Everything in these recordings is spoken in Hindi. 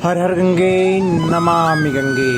हर हर गंगे नमामि गंगे।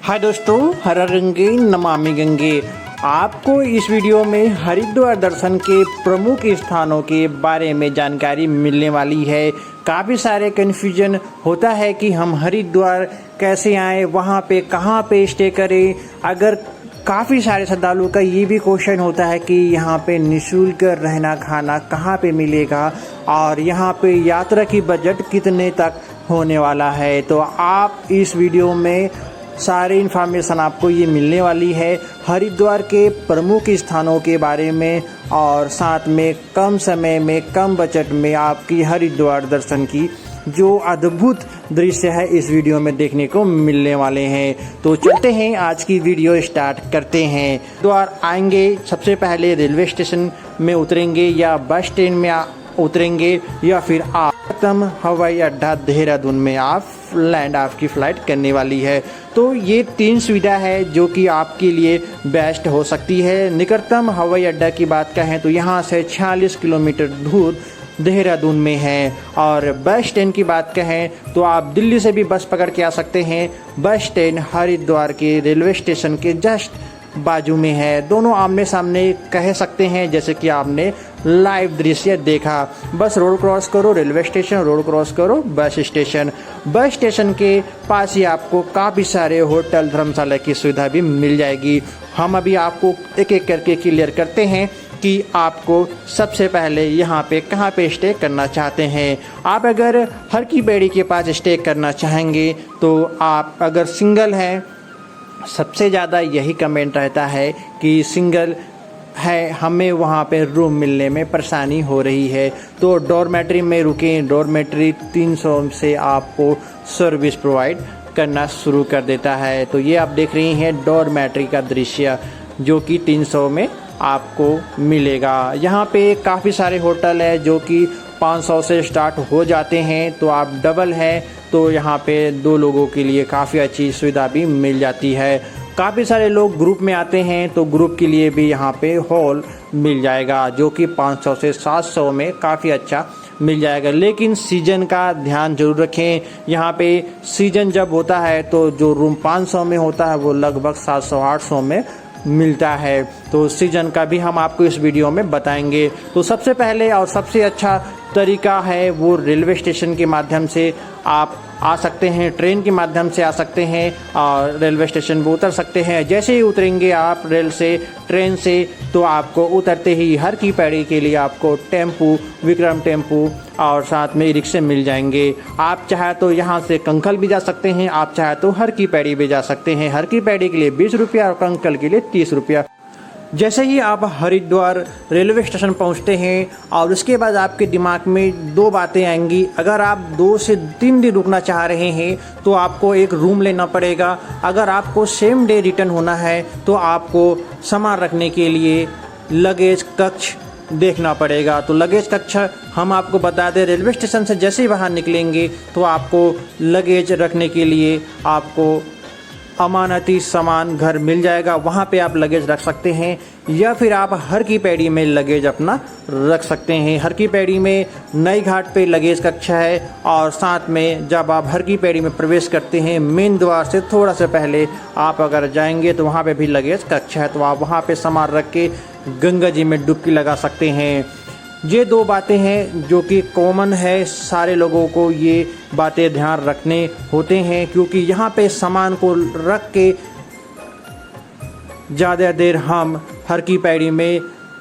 हाय दोस्तों, हर हर गंगे नमामि गंगे। आपको इस वीडियो में हरिद्वार दर्शन के प्रमुख स्थानों के बारे में जानकारी मिलने वाली है। काफ़ी सारे कन्फ्यूजन होता है कि हम हरिद्वार कैसे आए, वहाँ पे कहाँ पे स्टे करें। अगर काफ़ी सारे श्रद्धालुओं का ये भी क्वेश्चन होता है कि यहाँ पे निःशुल्क रहना खाना कहाँ पे मिलेगा और यहाँ पे यात्रा की बजट कितने तक होने वाला है। तो आप इस वीडियो में सारी इन्फॉर्मेशन आपको ये मिलने वाली है हरिद्वार के प्रमुख स्थानों के बारे में, और साथ में कम समय में कम बजट में आपकी हरिद्वार दर्शन की जो अद्भुत दृश्य है इस वीडियो में देखने को मिलने वाले हैं। तो चलते हैं, आज की वीडियो स्टार्ट करते हैं। हरिद्वार आएंगे, सबसे पहले रेलवे स्टेशन में उतरेंगे या बस स्टैंड में उतरेंगे या फिर आप हवाई अड्डा देहरादून में आप लैंड आपकी फ़्लाइट करने वाली है। तो ये 3 सुविधा है जो कि आपके लिए बेस्ट हो सकती है। निकटतम हवाई अड्डा की बात कहें तो यहाँ से 46 किलोमीटर दूर देहरादून में है, और बस स्टैंड की बात कहें तो आप दिल्ली से भी बस पकड़ के आ सकते हैं। बस स्टैंड हरिद्वार के रेलवे स्टेशन के जस्ट बाजू में है, दोनों आमने सामने कह सकते हैं, जैसे कि आपने लाइव दृश्य देखा। बस रोड क्रॉस करो रेलवे स्टेशन, रोड क्रॉस करो बस स्टेशन। बस स्टेशन के पास ही आपको काफ़ी सारे होटल धर्मशाला की सुविधा भी मिल जाएगी। हम अभी आपको एक एक करके क्लियर करते हैं कि आपको सबसे पहले यहाँ पे कहाँ पे स्टे करना चाहते हैं। आप अगर हर की बेड़ी के पास स्टे करना चाहेंगे तो आप अगर सिंगल हैं, सबसे ज़्यादा यही कमेंट रहता है कि सिंगल है, हमें वहाँ पे रूम मिलने में परेशानी हो रही है, तो डॉर्मेट्री में रुकें। डॉर्मेट्री 300 से आपको सर्विस प्रोवाइड करना शुरू कर देता है। तो ये आप देख रही हैं डॉर्मेट्री का दृश्य जो कि 300 में आपको मिलेगा। यहाँ पे काफ़ी सारे होटल है जो कि 500 से स्टार्ट हो जाते हैं। तो आप डबल हैं तो यहाँ पे 2 लोगों के लिए काफ़ी अच्छी सुविधा भी मिल जाती है। काफ़ी सारे लोग ग्रुप में आते हैं तो ग्रुप के लिए भी यहाँ पे हॉल मिल जाएगा जो कि 500 से 700 में काफ़ी अच्छा मिल जाएगा। लेकिन सीजन का ध्यान जरूर रखें। यहाँ पे सीजन जब होता है तो जो रूम 500 में होता है वो लगभग 700-800 में मिलता है। तो सीजन का भी हम आपको इस वीडियो में बताएंगे। तो सबसे पहले और सबसे अच्छा तरीका है वो रेलवे स्टेशन के माध्यम से आप आ सकते हैं, ट्रेन के माध्यम से आ सकते हैं और रेलवे स्टेशन पर उतर सकते हैं। जैसे ही उतरेंगे आप ट्रेन से तो आपको उतरते ही हर की पैड़ी के लिए आपको टेम्पू, विक्रम टेम्पू और साथ में रिक्शे मिल जाएंगे। आप चाहे तो यहाँ से कंखल भी जा सकते हैं, आप चाहे तो हर की पैड़ी भी जा सकते हैं। हर की पैड़ी के लिए 20 रुपया और कंखल के लिए 30 रुपया। जैसे ही आप हरिद्वार रेलवे स्टेशन पहुंचते हैं और उसके बाद आपके दिमाग में 2 बातें आएंगी। अगर आप 2 से 3 दिन रुकना चाह रहे हैं तो आपको एक रूम लेना पड़ेगा। अगर आपको सेम डे रिटर्न होना है तो आपको सामान रखने के लिए लगेज कक्ष देखना पड़ेगा। तो लगेज कक्ष हम आपको बता दें, रेलवे स्टेशन से जैसे ही बाहर निकलेंगे तो आपको लगेज रखने के लिए आपको अमानती सामान घर मिल जाएगा, वहाँ पे आप लगेज रख सकते हैं। या फिर आप हर की पैड़ी में लगेज अपना रख सकते हैं। हर की पैड़ी में नई घाट पे लगेज कक्षा है, और साथ में जब आप हर की पैड़ी में प्रवेश करते हैं मेन द्वार से थोड़ा सा पहले आप अगर जाएंगे तो वहाँ पे भी लगेज कक्षा है, तो आप वहाँ पे सामान रख के गंगा जी में डुबकी लगा सकते हैं। ये 2 बातें हैं जो कि कॉमन है, सारे लोगों को ये बातें ध्यान रखने होते हैं, क्योंकि यहाँ पे सामान को रख के ज़्यादा देर हम हर की पैड़ी में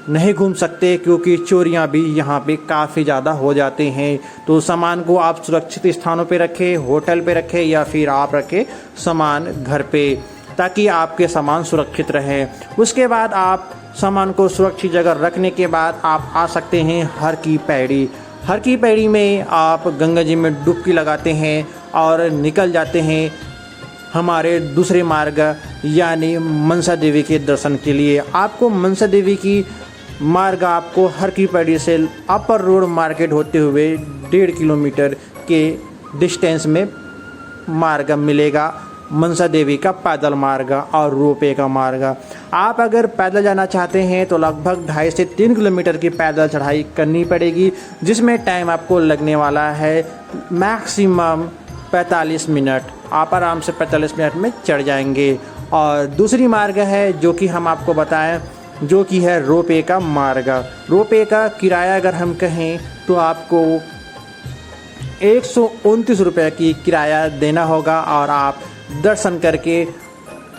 नहीं घूम सकते, क्योंकि चोरियाँ भी यहाँ पे काफ़ी ज़्यादा हो जाते हैं। तो सामान को आप सुरक्षित स्थानों पे रखें, होटल पे रखें या फिर आप रखें सामान घर पे, ताकि आपके सामान सुरक्षित रहें। उसके बाद आप सामान को सुरक्षित जगह रखने के बाद आप आ सकते हैं हर की पैड़ी। हर की पैड़ी में आप गंगा जी में डुबकी लगाते हैं और निकल जाते हैं हमारे दूसरे मार्ग यानी मनसा देवी के दर्शन के लिए। आपको मनसा देवी की मार्ग आपको हर की पैड़ी से अपर रोड मार्केट होते हुए 1.5 किलोमीटर के डिस्टेंस में मार्ग मिलेगा। मनसा देवी का पैदल मार्ग और रोपवे का मार्ग। आप अगर पैदल जाना चाहते हैं तो लगभग 2.5 से 3 किलोमीटर की पैदल चढ़ाई करनी पड़ेगी, जिसमें टाइम आपको लगने वाला है मैक्सिमम 45 मिनट। आप आराम से 45 मिनट में चढ़ जाएंगे। और दूसरी मार्ग है जो कि हम आपको बताएं, जो कि है रोपवे का मार्ग। रोपवे का किराया अगर हम कहें तो आपको 129 रुपये की किराया देना होगा और आप दर्शन करके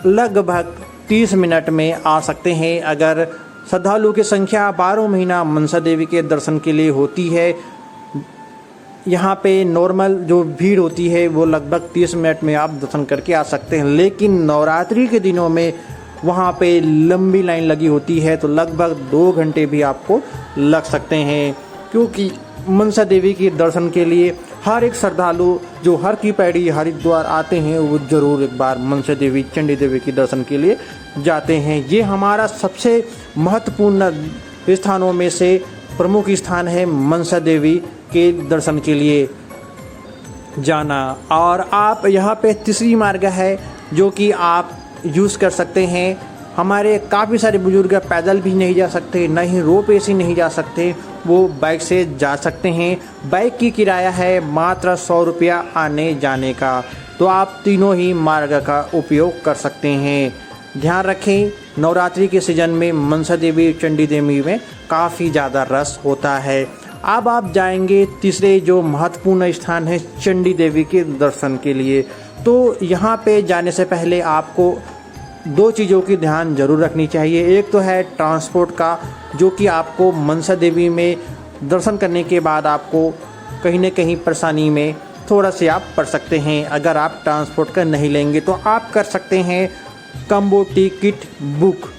लगभग 30 मिनट में आ सकते हैं। अगर श्रद्धालु की संख्या 12 महीना मनसा देवी के दर्शन के लिए होती है, यहाँ पे नॉर्मल जो भीड़ होती है वो लगभग 30 मिनट में आप दर्शन करके आ सकते हैं। लेकिन नवरात्रि के दिनों में वहाँ पे लंबी लाइन लगी होती है तो लगभग 2 घंटे भी आपको लग सकते हैं, क्योंकि मनसा देवी के दर्शन के लिए हर एक श्रद्धालु जो हर की पैड़ी हरिद्वार आते हैं वो ज़रूर एक बार मनसा देवी चंडी देवी के दर्शन के लिए जाते हैं। ये हमारा सबसे महत्वपूर्ण स्थानों में से प्रमुख स्थान है मनसा देवी के दर्शन के लिए जाना। और आप यहाँ पे तीसरी मार्ग है जो कि आप यूज़ कर सकते हैं। हमारे काफ़ी सारे बुजुर्ग पैदल भी नहीं जा सकते, न ही रोपवे से नहीं जा सकते, वो बाइक से जा सकते हैं। बाइक की किराया है मात्र 100 रुपया आने जाने का। तो आप तीनों ही मार्ग का उपयोग कर सकते हैं। ध्यान रखें, नवरात्रि के सीज़न में मनसा देवी चंडी देवी में काफ़ी ज़्यादा रस होता है। अब आप जाएंगे तीसरे जो महत्वपूर्ण स्थान है चंडी देवी के दर्शन के लिए। तो यहाँ पे जाने से पहले आपको 2 चीज़ों की ध्यान जरूर रखनी चाहिए। एक तो है ट्रांसपोर्ट का, जो कि आपको मनसा देवी में दर्शन करने के बाद आपको कहीं न कहीं परेशानी में थोड़ा से आप पड़ सकते हैं। अगर आप ट्रांसपोर्ट का नहीं लेंगे तो आप कर सकते हैं कम्बो टिकट बुक।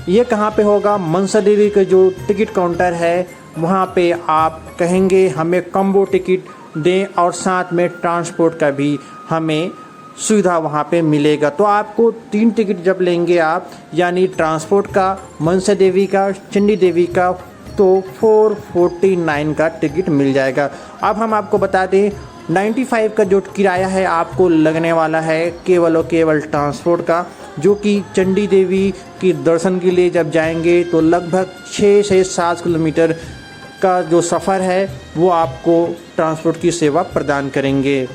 ये कहाँ पे होगा? मनसा देवी का जो टिकट काउंटर है वहाँ पे आप कहेंगे हमें कम्बो टिकट दें और साथ में ट्रांसपोर्ट का भी हमें सुविधा वहाँ पे मिलेगा। तो आपको 3 टिकट जब लेंगे आप, यानी ट्रांसपोर्ट का, मनसा देवी का, चंडी देवी का, तो 449 का टिकट मिल जाएगा। अब हम आपको बता दें 95 का जो किराया है आपको लगने वाला है केवल और केवल ट्रांसपोर्ट का, जो कि चंडी देवी की दर्शन के लिए जब जाएंगे तो लगभग 6 से 7 किलोमीटर का जो सफ़र है वो आपको ट्रांसपोर्ट की सेवा प्रदान करेंगे।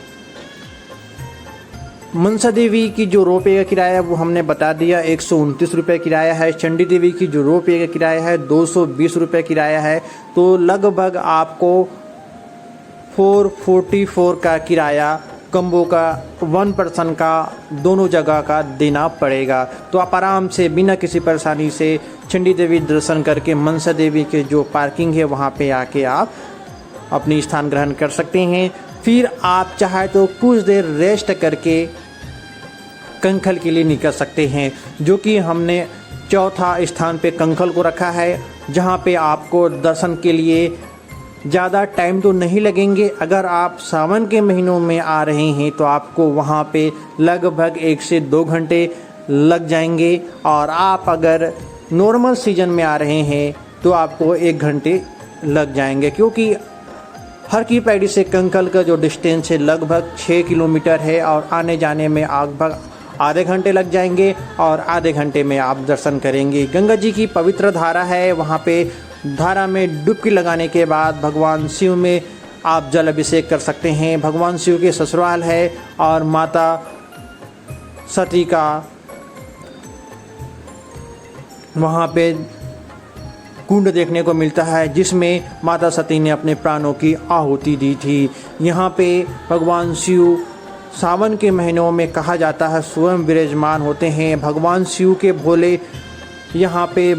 मनसा देवी की जो रोपवे का किराया है वो हमने बता दिया, 129 रुपये किराया है। चंडी देवी की जो रोपवे का किराया है 220 रुपये किराया है। तो लगभग आपको 444 का किराया कम्बो का 1 पर्सन का दोनों जगह का देना पड़ेगा। तो आप आराम से बिना किसी परेशानी से चंडी देवी दर्शन करके मनसा देवी के जो पार्किंग है वहाँ पे आके आप अपनी स्थान ग्रहण कर सकते हैं। फिर आप चाहे तो कुछ देर रेस्ट करके कंखल के लिए निकल सकते हैं, जो कि हमने चौथा स्थान पे कंखल को रखा है, जहाँ पे आपको दर्शन के लिए ज़्यादा टाइम तो नहीं लगेंगे। अगर आप सावन के महीनों में आ रहे हैं तो आपको वहाँ पे लगभग 1 से 2 घंटे लग जाएंगे, और आप अगर नॉर्मल सीजन में आ रहे हैं तो आपको 1 घंटे लग जाएंगे, क्योंकि हर की पैड़ी से कंखल का जो डिस्टेंस है लगभग 6 किलोमीटर है और आने जाने में लगभग आधे घंटे लग जाएंगे और आधे घंटे में आप दर्शन करेंगे। गंगा जी की पवित्र धारा है, वहाँ पे धारा में डुबकी लगाने के बाद भगवान शिव में आप जल अभिषेक कर सकते हैं। भगवान शिव के ससुराल है और माता सती का वहाँ पे कुंड देखने को मिलता है, जिसमें माता सती ने अपने प्राणों की आहुति दी थी। यहाँ पे भगवान शिव सावन के महीनों में कहा जाता है स्वयं विराजमान होते हैं। भगवान शिव के भोले यहाँ पे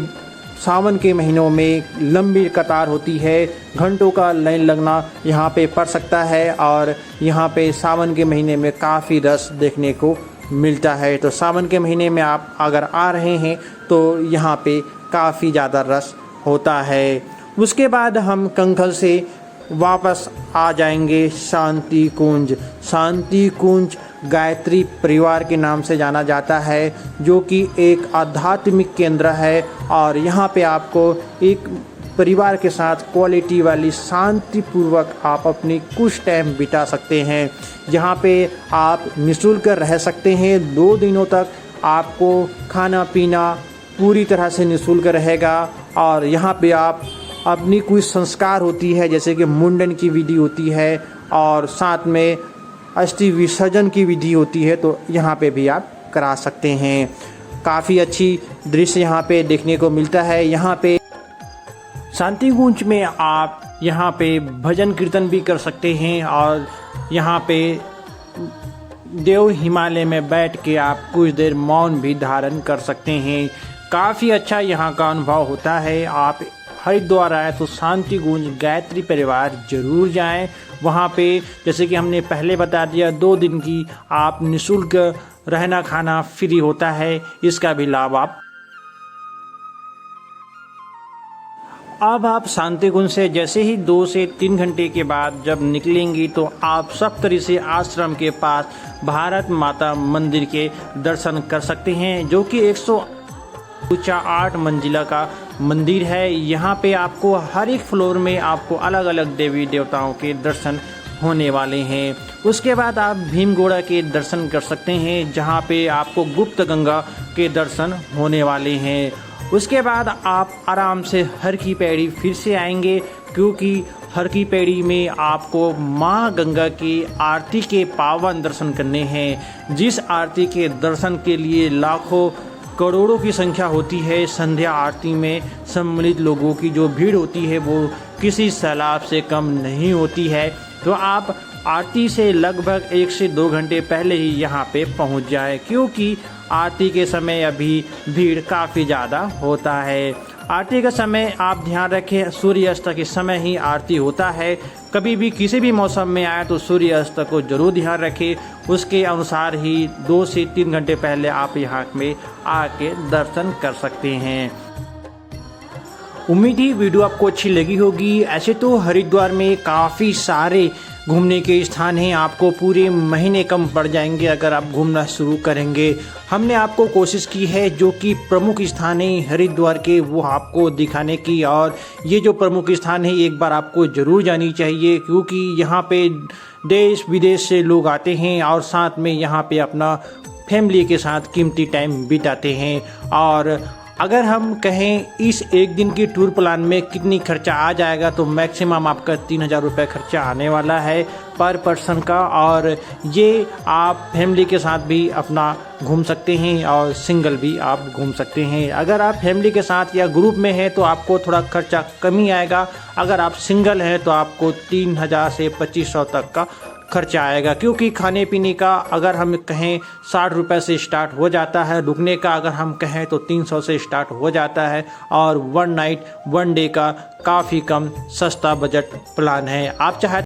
सावन के महीनों में लंबी कतार होती है, घंटों का लाइन लगना यहाँ पे पड़ सकता है, और यहाँ पे सावन के महीने में काफ़ी रस देखने को मिलता है। तो सावन के महीने में आप अगर आ रहे हैं तो यहाँ पे काफ़ी ज़्यादा रस होता है। उसके बाद हम कंखल से वापस आ जाएंगे शांति कुंज। शांति कुंज गायत्री परिवार के नाम से जाना जाता है, जो कि एक आध्यात्मिक केंद्र है। और यहाँ पे आपको एक परिवार के साथ क्वालिटी वाली शांतिपूर्वक आप अपनी कुछ टाइम बिता सकते हैं। यहाँ पे आप निःशुल्क रह सकते हैं। 2 दिनों तक आपको खाना पीना पूरी तरह से निःशुल्क रहेगा। और यहाँ पे आप अपनी कोई संस्कार होती है, जैसे कि मुंडन की विधि होती है और साथ में अस्थि विसर्जन की विधि होती है, तो यहाँ पे भी आप करा सकते हैं। काफ़ी अच्छी दृश्य यहाँ पे देखने को मिलता है। यहाँ पे शांतिकुंज में आप यहाँ पे भजन कीर्तन भी कर सकते हैं और यहाँ पे देव हिमालय में बैठ के आप कुछ देर मौन भी धारण कर सकते हैं। काफ़ी अच्छा यहाँ का अनुभव होता है। आप हरिद्वार आए तो शांतिकुंज गायत्री परिवार जरूर जाएं। वहाँ पे जैसे कि हमने पहले बता दिया, 2 दिन की आप निःशुल्क रहना खाना फ्री होता है, इसका भी लाभ अब आप शांतिकुंज से जैसे ही 2 से 3 घंटे के बाद जब निकलेंगी तो आप सप्तऋषि आश्रम के पास भारत माता मंदिर के दर्शन कर सकते हैं, जो कि 100 ऊंचा 8 मंजिला का मंदिर है। यहाँ पे आपको हर एक फ्लोर में आपको अलग अलग देवी देवताओं के दर्शन होने वाले हैं। उसके बाद आप भीमगोड़ा के दर्शन कर सकते हैं, जहाँ पे आपको गुप्त गंगा के दर्शन होने वाले हैं। उसके बाद आप आराम से हर की पैड़ी फिर से आएंगे, क्योंकि हर की पैड़ी में आपको माँ गंगा की आरती के पावन दर्शन करने हैं, जिस आरती के दर्शन के लिए लाखों करोड़ों की संख्या होती है। संध्या आरती में सम्मिलित लोगों की जो भीड़ होती है वो किसी सैलाब से कम नहीं होती है। तो आप आरती से लगभग 1 से 2 घंटे पहले ही यहाँ पे पहुँच जाए, क्योंकि आरती के समय अभी भीड़ काफ़ी ज़्यादा होता है। आरती का समय आप ध्यान रखें, सूर्यास्त के समय ही आरती होता है। कभी भी किसी भी मौसम में आए तो सूर्यास्त को जरूर ध्यान रखें, उसके अनुसार ही 2 से 3 घंटे पहले आप यहाँ में आके दर्शन कर सकते हैं। उम्मीद ही वीडियो आपको अच्छी लगी होगी। ऐसे तो हरिद्वार में काफ़ी सारे घूमने के स्थान हैं, आपको पूरे महीने कम पड़ जाएंगे अगर आप घूमना शुरू करेंगे। हमने आपको कोशिश की है जो कि प्रमुख स्थान है हरिद्वार के, वो आपको दिखाने की। और ये जो प्रमुख स्थान है एक बार आपको ज़रूर जानी चाहिए, क्योंकि यहाँ पे देश विदेश से लोग आते हैं और साथ में यहाँ पे अपना फैमिली के साथ कीमती टाइम बिताते हैं। और अगर हम कहें इस 1 दिन की टूर प्लान में कितनी खर्चा आ जाएगा, तो मैक्सिमम आपका 3000 रुपये खर्चा आने वाला है पर पर्सन का। और ये आप फैमिली के साथ भी अपना घूम सकते हैं और सिंगल भी आप घूम सकते हैं। अगर आप फैमिली के साथ या ग्रुप में हैं तो आपको थोड़ा खर्चा कम ही आएगा। अगर आप सिंगल हैं तो आपको 3000 से 2500 तक का खर्चा आएगा, क्योंकि खाने पीने का अगर हम कहें 60 रुपये से स्टार्ट हो जाता है, रुकने का अगर हम कहें तो 300 से स्टार्ट हो जाता है। और 1 नाइट 1 डे का काफ़ी कम सस्ता बजट प्लान है। आप चाहे